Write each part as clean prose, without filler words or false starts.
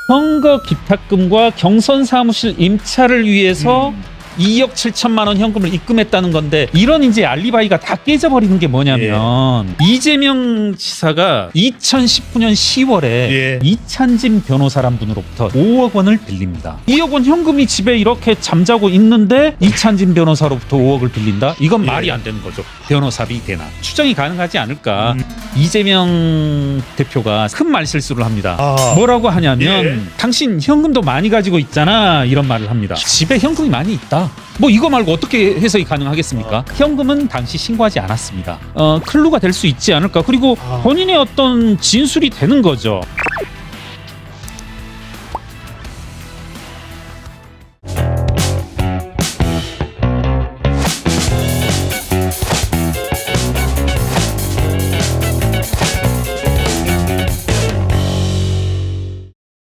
선거 기탁금과 경선 사무실 임차를 위해서 2억 7천만 원 현금을 입금했다는 건데, 이런 이제 알리바이가 다 깨져버리는 게 뭐냐면 이재명 지사가 2019년 10월에 이찬진 변호사란 분으로부터 5억 원을 빌립니다. 2억 원 현금이 집에 이렇게 잠자고 있는데 이찬진 변호사로부터 5억을 빌린다? 이건 말이 안 되는 거죠. 변호사비 대납 추정이 가능하지 않을까. 이재명 대표가 큰 말실수를 합니다. 뭐라고 하냐면 당신 현금도 많이 가지고 있잖아, 이런 말을 합니다. 집에 현금이 많이 있다. 뭐 이거 말고 어떻게 해석이 가능하겠습니까? 현금은 당시 신고하지 않았습니다. 클루가 될 수 있지 않을까. 그리고 본인의 어떤 진술이 되는 거죠.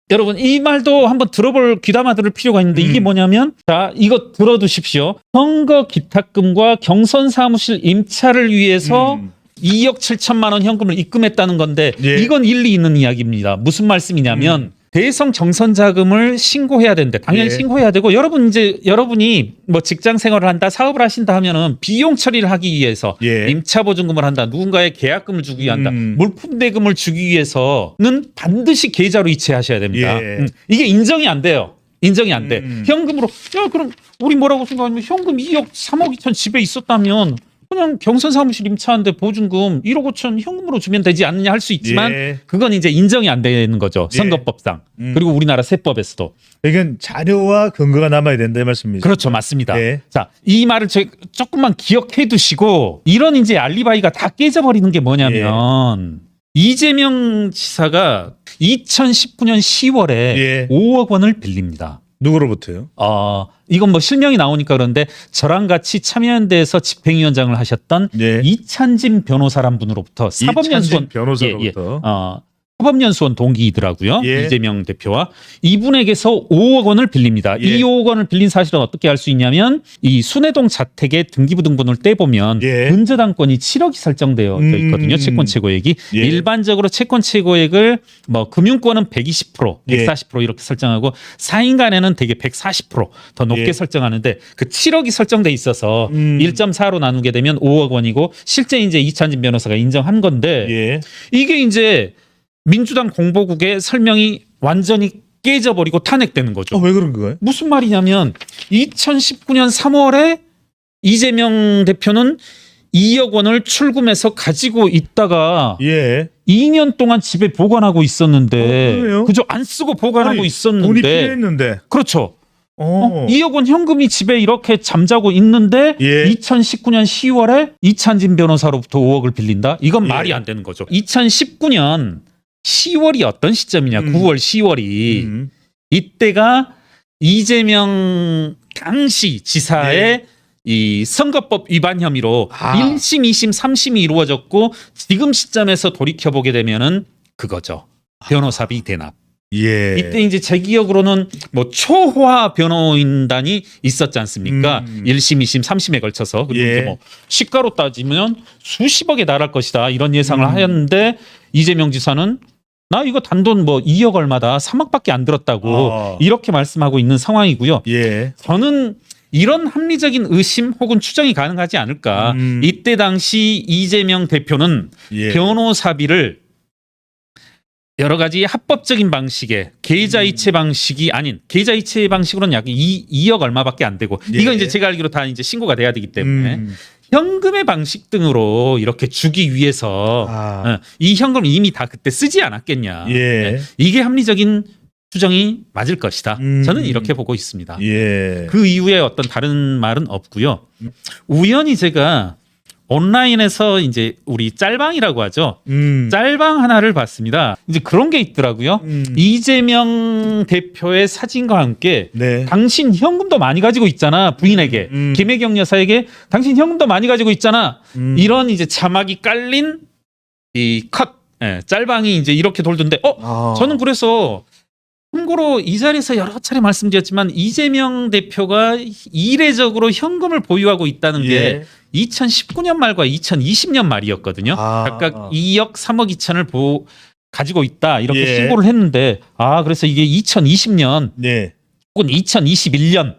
여러분, 이 말도 한번 귀담아 들을 필요가 있는데, 이게 뭐냐면, 자, 이거 들어두십시오. 선거 기탁금과 경선 사무실 임차를 위해서 2억 7천만 원 현금을 입금했다는 건데, 이건 일리 있는 이야기입니다. 무슨 말씀이냐면 대성 정선 자금을 신고해야 되는데, 당연히 신고해야 되고, 여러분이 뭐 직장 생활을 한다, 사업을 하신다 하면은 비용 처리를 하기 위해서 임차 보증금을 한다, 누군가의 계약금을 주기 위한다, 물품 대금을 주기 위해서는 반드시 계좌로 이체하셔야 됩니다. 이게 인정이 안 돼요. 인정이 안 돼. 현금으로, 야, 그럼 우리 뭐라고 생각하면, 현금 2억 3억 2천 집에 있었다면 그냥 경선 사무실 임차하는데 보증금 1억 5천 현금으로 주면 되지 않느냐 할 수 있지만, 그건 이제 인정이 안 되는 거죠. 선거법상. 그리고 우리나라 세법에서도. 이건 자료와 근거가 남아야 된다, 이 말씀이죠. 그렇죠. 맞습니다. 자, 이 말을 조금만 기억해 두시고, 이런 이제 알리바이가 다 깨져버리는 게 뭐냐면 이재명 지사가 2019년 10월에 5억 원을 빌립니다. 누구로부터요? 이건 뭐 실명이 나오니까 그런데, 저랑 같이 참여연대에서 집행위원장을 하셨던 이찬진 변호사란 분으로부터 사법연수원 변호사로부터 사법연수원 동기이더라고요. 이재명 대표와 이분에게서 5억 원을 빌립니다. 이 5억 원을 빌린 사실은 어떻게 알 수 있냐면, 이 순회동 자택의 등기부등본을 떼보면 근저당권이 7억이 설정되어 있거든요. 채권 최고액이. 일반적으로 채권 최고액을 뭐 금융권은 120%, 140% 이렇게 설정하고, 사인 간에는 대개 140%더 높게 설정하는데, 그 7억이 설정돼 있어서 1.4로 나누게 되면 5억 원이고, 실제 이제 이찬진 변호사가 인정한 건데, 이게 이제 민주당 공보국의 설명이 완전히 깨져버리고 탄핵되는 거죠. 왜 그런 거예요? 무슨 말이냐면 2019년 3월에 이재명 대표는 2억 원을 출금해서 가지고 있다가 2년 동안 집에 보관하고 있었는데, 그죠? 안 쓰고 보관하고 있었는데, 돈이 필요했는데. 그렇죠. 2억 원 현금이 집에 이렇게 잠자고 있는데 2019년 10월에 이찬진 변호사로부터 5억을 빌린다? 이건 말이 안 되는 거죠. 2019년 10월이 어떤 시점이냐? 9월 10월이 이때가 이재명 당시 지사의 이 선거법 위반 혐의로 1심, 2심, 3심이 이루어졌고, 지금 시점에서 돌이켜보게 되면은 그거죠. 변호사비 대납. 이때 이제 제 기억으로는 뭐 초호화 변호인단이 있었지 않습니까? 1심, 2심, 3심에 걸쳐서. 그리고 이제 뭐 시가로 따지면 수십억에 달할 것이다, 이런 예상을 하였는데, 이재명 지사는 나 이거 단돈 뭐 2억 얼마다, 3억밖에 안 들었다고 이렇게 말씀하고 있는 상황이고요. 저는 이런 합리적인 의심 혹은 추정이 가능하지 않을까. 이때 당시 이재명 대표는 변호사비를 여러 가지 합법적인 방식의 계좌이체 방식이 아닌, 계좌이체 방식으로는 약 2억 얼마밖에 안 되고, 이건 이제 제가 알기로 다 이제 신고가 돼야 되기 때문에 현금의 방식 등으로 이렇게 주기 위해서 이 현금을 이미 다 그때 쓰지 않았겠냐. 이게 합리적인 추정이 맞을 것이다. 저는 이렇게 보고 있습니다. 그 이후에 어떤 다른 말은 없고요. 우연히 제가 온라인에서 이제 우리 짤방이라고 하죠. 짤방 하나를 봤습니다. 이제 그런 게 있더라고요. 이재명 대표의 사진과 함께 당신 현금도 많이 가지고 있잖아, 부인에게, 김혜경 여사에게 당신 현금도 많이 가지고 있잖아, 이런 이제 자막이 깔린 이 짤방이 이제 이렇게 돌던데, 저는 그래서 참고로 이 자리에서 여러 차례 말씀드렸지만, 이재명 대표가 이례적으로 현금을 보유하고 있다는 게 2019년 말과 2020년 말이었거든요. 각각 2억 3억 2천을 가지고 있다 이렇게 예. 신고를 했는데 그래서 이게 2020년 네. 혹은 2021년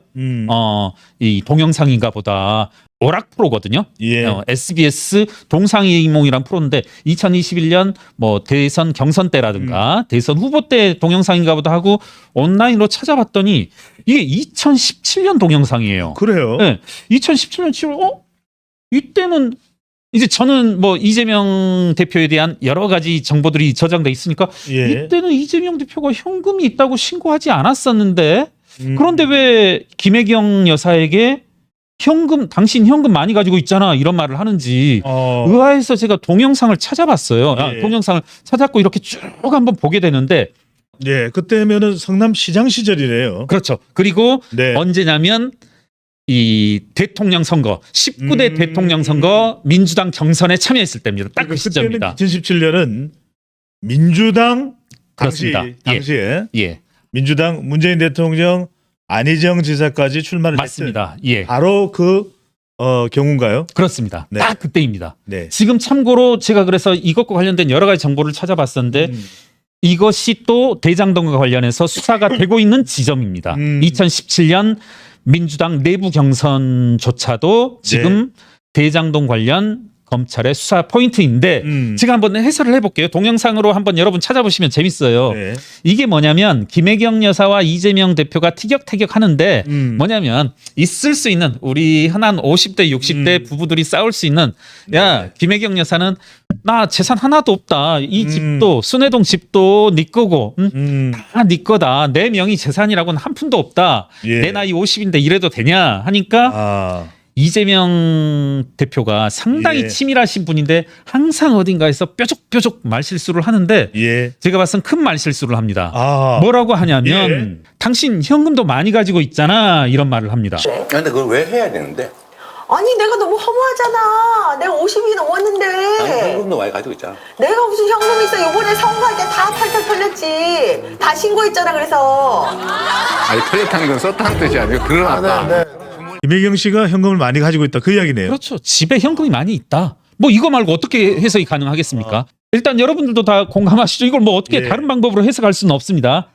이 동영상인가 보다. 오락 프로거든요. 예. SBS 동상이몽이란 프로인데 2021년 뭐 대선 경선 때라든가 대선 후보 때 동영상인가 보다 하고 온라인으로 찾아봤더니 이게 2017년 동영상이에요. 그래요? 네. 2017년 7월 이때는 이제 저는 뭐 이재명 대표에 대한 여러 가지 정보들이 저장돼 있으니까 예. 이때는 이재명 대표가 현금이 있다고 신고하지 않았었는데 그런데 왜 김혜경 여사에게 당신 현금 많이 가지고 있잖아 이런 말을 하는지 의아해서 제가 동영상을 찾아봤어요. 예. 동영상을 찾았고 이렇게 쭉 한번 보게 되는데 네, 그때면은 성남시장 시절이래요. 그렇죠. 그리고 네. 언제냐면 이 대통령 선거 19대 대통령 선거 민주당 경선에 참여했을 때입니다. 딱 그 시점입니다. 2017년은 민주당 그렇습니다. 당시에 예. 민주당 문재인 대통령 안희정 지사까지 출마를 맞습니다. 예. 바로 그 경우인가요? 그렇습니다. 네. 딱 그때입니다. 네. 지금 참고로 제가 그래서 이것과 관련된 여러 가지 정보를 찾아봤었는데 이것이 또 대장동과 관련해서 수사가 되고 있는 지점입니다. 2017년 민주당 내부 경선조차도 지금 대장동 관련 검찰의 수사 포인트인데 제가 한번 해설을 해볼게요. 동영상으로 한번 여러분 찾아보시면 재밌어요. 네. 이게 뭐냐면 김혜경 여사와 이재명 대표가 티격태격 하는데 뭐냐면 있을 수 있는 우리 흔한 50대 60대 부부들이 싸울 수 있는 야 김혜경 여사는 나 재산 하나도 없다. 이 집도 순회동 집도 네 거고 다 네 거다. 내 명의 재산이라고는 한 푼도 없다. 예. 내 나이 50인데 이래도 되냐 하니까 이재명 대표가 상당히 예. 치밀하신 분인데 항상 어딘가에서 뾰족뾰족 말실수를 하는데 예. 제가 봤을 땐 큰 말실수를 합니다. 아. 뭐라고 하냐면 당신 현금도 많이 가지고 있잖아 이런 말을 합니다. 근데 그걸 왜 해야 되는데? 아니 내가 너무 허무하잖아. 내가 50이 넘었는데. 아니, 현금도 많이 가지고 있잖아. 내가 무슨 현금 있어. 요번에 선거할 때 다 탈탈 털렸지. 다 신고했잖아. 그래서. 아니 털렸다는 건 썼다는 뜻이 아니고 드러났다. 김혜경 씨가 현금을 많이 가지고 있다 그 이야기네요. 그렇죠. 집에 현금이 많이 있다. 뭐 이거 말고 어떻게 해석이 가능하겠습니까? 일단 여러분들도 다 공감하시죠. 이걸 뭐 어떻게 예. 다른 방법으로 해석할 수는 없습니다.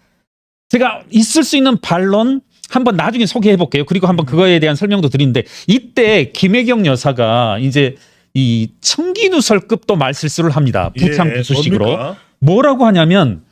제가 있을 수 있는 반론 한번 나중에 소개해 볼게요. 그리고 한번 그거에 대한 설명도 드리는데 이때 김혜경 여사가 이제 이 청기누설급도 말실수를 합니다. 부창부수식으로. 뭡니까? 뭐라고 하냐면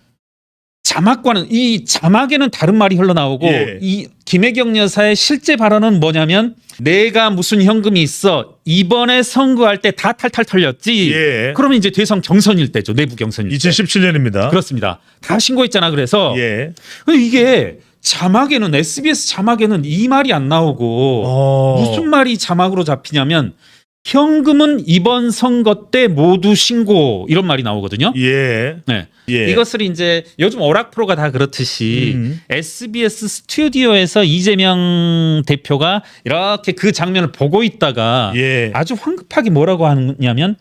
자막과는 이 자막에는 다른 말이 흘러나오고 예. 이 김혜경 여사의 실제 발언은 뭐냐면 내가 무슨 현금이 있어 이번에 선거할 때 다 탈탈 털렸지. 예. 그러면 이제 대선 경선일 때죠. 내부 경선일 때. 2017년입니다. 그렇습니다. 다 신고했잖아. 그래서 예. 근데 이게 자막에는 SBS 자막에는 이 말이 안 나오고 무슨 말이 자막으로 잡히냐면 현금은 이번 선거 때 모두 신고 이런 말이 나오거든요. 예. 네. 예. 이것을 이제 요즘 오락 프로가 다 그렇듯이 SBS 스튜디오에서 이재명 대표가 이렇게 그 장면을 보고 있다가 예. 아주 황급하게 뭐라고 하냐면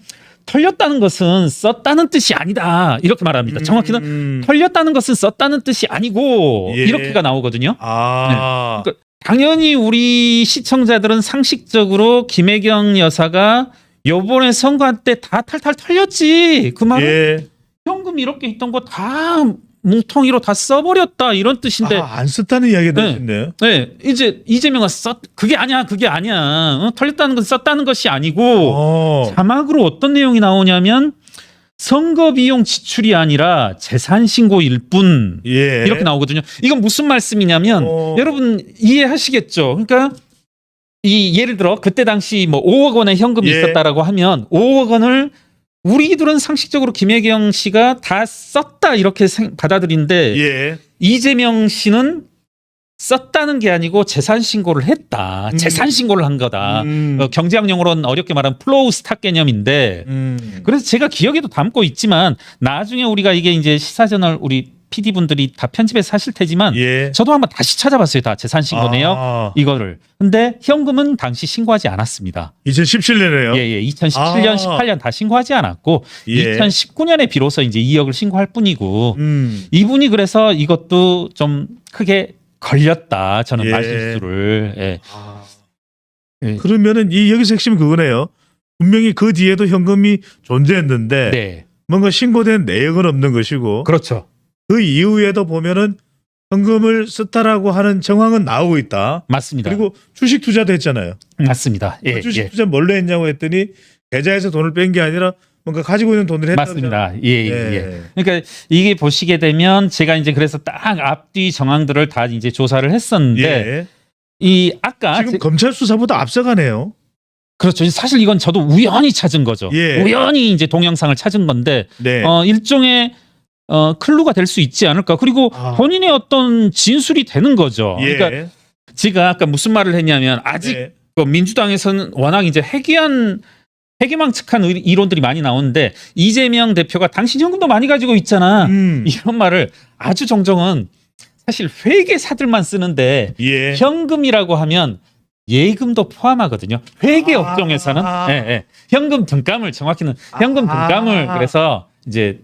털렸다는 것은 썼다는 뜻이 아니다 이렇게 말합니다. 정확히는 털렸다는 것은 썼다는 뜻이 아니고 예. 이렇게가 나오거든요. 아. 그러니까 당연히 우리 시청자들은 상식적으로 김혜경 여사가 요번에 선거할 때 다 탈탈 털렸지. 그 말은 예. 현금 이렇게 있던 거 다 뭉텅이로 다 써버렸다 이런 뜻인데 안 썼다는 이야기가 있네요. 네, 이제 이재명은 그게 아니야. 털렸다는 건 썼다는 것이 아니고 자막으로 어떤 내용이 나오냐면 선거 비용 지출이 아니라 재산 신고일 뿐 예. 이렇게 나오거든요. 이건 무슨 말씀이냐면 여러분 이해하시겠죠? 그러니까 이 예를 들어 그때 당시 뭐 5억 원의 현금이 예. 있었다라고 하면 5억 원을 우리들은 상식적으로 김혜경 씨가 다 썼다 이렇게 받아들이는데 예. 이재명 씨는 썼다는 게 아니고 재산 신고를 했다. 재산 신고를 한 거다. 경제학 용어로는 어렵게 말하면 플로우 스탁 개념인데 그래서 제가 기억에도 담고 있지만 나중에 우리가 이게 이제 시사저널 우리 PD분들이 다 편집해서 하실 테지만 예. 저도 한번 다시 찾아봤어요. 다 재산 신고 내역 이거를. 근데 현금은 당시 신고하지 않았습니다. 2017년에요. 예. 2017년, 18년 다 신고하지 않았고 예. 2019년에 비로소 이제 2억을 신고할 뿐이고 이분이 그래서 이것도 좀 크게 걸렸다. 저는 예. 말실수를. 예. 예. 그러면은 이 여기서 핵심은 그거네요. 분명히 그 뒤에도 현금이 존재했는데 네. 뭔가 신고된 내역은 없는 것이고 그렇죠. 그 이후에도 보면은 현금을 썼다라고 하는 정황은 나오고 있다. 맞습니다. 그리고 주식 투자도 했잖아요. 맞습니다. 예, 그 주식 예. 투자 뭘로 했냐고 했더니 계좌에서 돈을 뺀 게 아니라 뭔가 가지고 있는 돈을 했다. 맞습니다. 예, 예, 예. 예. 그러니까 이게 보시게 되면 제가 이제 그래서 딱 앞뒤 정황들을 다 이제 조사를 했었는데 예. 이 아까 지금 검찰 수사보다 앞서가네요. 그렇죠. 사실 이건 저도 우연히 찾은 거죠. 예. 우연히 이제 동영상을 찾은 건데 네. 일종의 클루가 될 수 있지 않을까. 그리고 본인의 어떤 진술이 되는 거죠. 예. 그러니까 제가 아까 무슨 말을 했냐면 아직 네. 그 민주당에서는 워낙 이제 회계망측한 이론들이 많이 나오는데 이재명 대표가 당신 현금도 많이 가지고 있잖아. 이런 말을 아주 정정은 사실 회계사들만 쓰는데 예. 현금이라고 하면 예금도 포함하거든요. 회계 업종에서는 예, 예. 현금 등감을 정확히는 현금 등감을 그래서 이제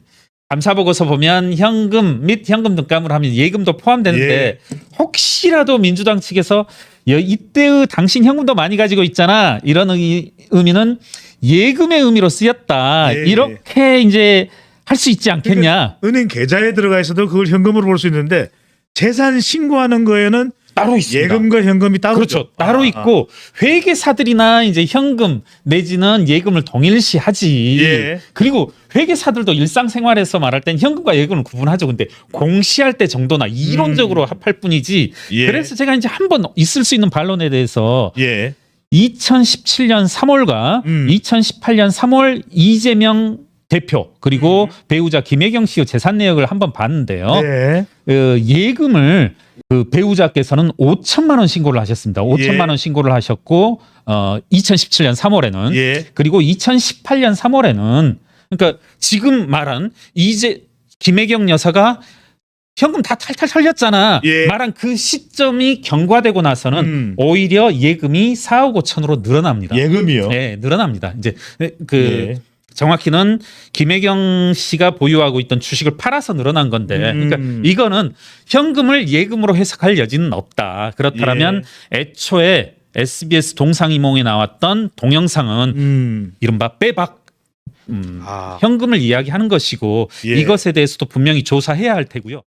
감사보고서 보면 현금 및 현금 등감을 하면 예금도 포함되는데 혹시라도 민주당 측에서 이때의 당신 현금도 많이 가지고 있잖아 이런 의미는 예금의 의미로 쓰였다 예, 이렇게 이제 할 수 있지 않겠냐. 그러니까 은행 계좌에 들어가 있어도 그걸 현금으로 볼 수 있는데 재산 신고하는 거에는 따로 있습니다. 예금과 현금이 따로 그렇죠. 따로 있고 회계사들이나 이제 현금 내지는 예금을 동일시하지. 예. 그리고 회계사들도 일상생활에서 말할 땐 현금과 예금을 구분하죠. 근데 공시할 때 정도나 이론적으로 합할 뿐이지. 예. 그래서 제가 이제 한번 있을 수 있는 반론에 대해서 예. 2017년 3월과 2018년 3월 이재명 대표 그리고 배우자 김혜경 씨의 재산 내역을 한번 봤는데요. 네. 예금을 그 배우자께서는 5천만 원 신고를 하셨습니다. 5천만 원 신고를 하셨고 2017년 3월에는 예. 그리고 2018년 3월에는 그러니까 지금 말한 김혜경 여사가 현금 다 탈탈 털렸잖아. 예. 말한 그 시점이 경과되고 나서는 오히려 예금이 4억 5천으로 늘어납니다. 예금이요? 네, 늘어납니다. 이제 예. 정확히는 김혜경 씨가 보유하고 있던 주식을 팔아서 늘어난 건데 그러니까 이거는 현금을 예금으로 해석할 여지는 없다. 그렇다면 애초에 SBS 동상이몽에 나왔던 동영상은 이른바 빼박 현금을 이야기하는 것이고 예. 이것에 대해서도 분명히 조사해야 할 테고요.